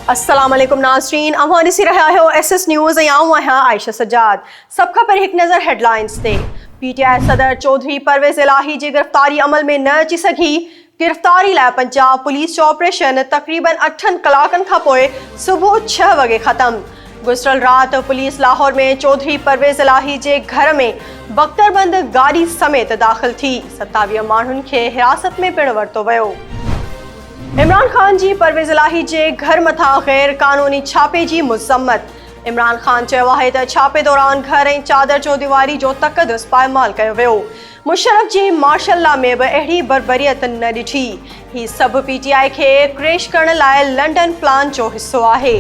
अस्सलाम वालेकुम नाज़रीन, अवानी से रहा है SS न्यूज़ यहाँ आयशा सजाद। सबका पर एक नज़र हेडलाइंस ते PTI सदर चौधरी परवेज़ इलाही जी गिरफ्तारी अमल में न अची सघी। गिरफ्तारी लाइ पंजाब पुलिस जो ऑपरेशन तकरीबन 8 कलाकनि खां पोइ सुबुह 6 वॻे ख़त्म। गुज़िरियल राति पुलिस लाहौर में चौधरी परवेज़ इलाही जे घर में बख्तरबंद गाड़ी समेत दाख़िल थी 27 माण्हुनि खे हिरासत में पिणु वरितो वियो। इमरान खान जी परवेज़ इलाही जे घर मथां गैर क़ानूनी छापे जी मुज़म्मत। इमरान खान चयो आहे त छापे दौरान घर ऐं चादर चौदीवारी जो तक़दस पायमाल कयो वियो। मुशर्रफ जी मार्शल लॉ में बि अहिड़ी बर्बरियत न ॾिठी। ही सभु PTI खे क्रैश करण लाइ लंडन प्लान जो हिसो आहे।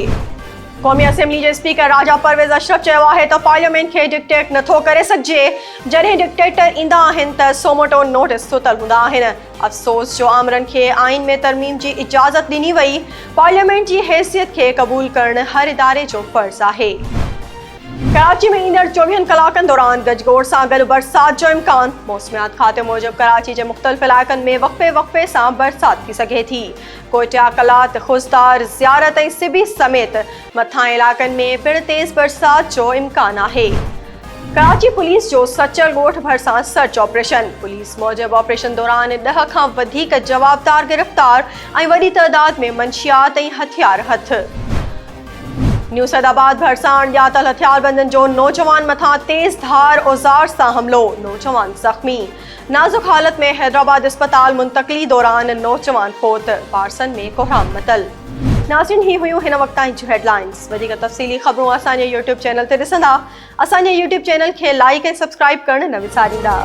क़ौमी असेंबली जे स्पीकर राजा परवेज़ अशरफ चयो आहे त पार्लियामेंट खे डिक्टेट नथो करे सघिजे। जॾहिं डिक्टेटर ईंदा आहिनि त सोमोटो नोटिस सुतल हूंदा आहिनि। अफ़सोस जो आमरनि खे आइन में तरमीम जी इजाज़त ॾिनी वई। पार्लियामेंट जी हैसियत खे क़बूल करणु हर इदारे जो फ़र्ज़ आहे। कराची में ईंदड़ 24 कलाकनि दौरान गजगोड़ सां गॾु बरसात जो इम्कान। मौसमियात खाते मूजिबि कराची जे मुख़्तलिफ़ इलाइक़नि में वक़्फ़े वक़्फ़े सां बरसात थी सघे थी। कोयटा, कलात, खुज़दार, ज़ियारत ऐं सिबी समेत मथां इलाइक़नि में पिणु तेज़ बरसात जो इम्कान आहे। कराची पुलिस जो सचल ॻोठ भरिसां सर्च ऑपरेशन। पुलिस मूजिबि ऑपरेशन दौरान 10 खां वधीक जवाबदार गिरफ़्तार ऐं वॾी तइदाद में मंशियात ऐं हथियार हथ। न्यू सैदाबाद भरिसां अणॼातल हथियारबंदनि जो नौजवान मथां तेज़ धार औज़ार सां हमलो, नौजवान ज़ख़्मी। नाज़ुक हालत में हैदराबाद अस्पताल मुंतक़िली दौरान नौजवान फौत। पारसन में कोहराम मतल। नाज़रीन, ही हुयूं हिन वक़्त ताईं जूं हेडलाइंस। वधीक तफ़सीली ख़बरूं असांजे यूट्यूब चैनल ते ॾिसंदा। असांजे यूट्यूब चैनल खे लाइक ऐं सब्सक्राइब करणु न विसारींदा।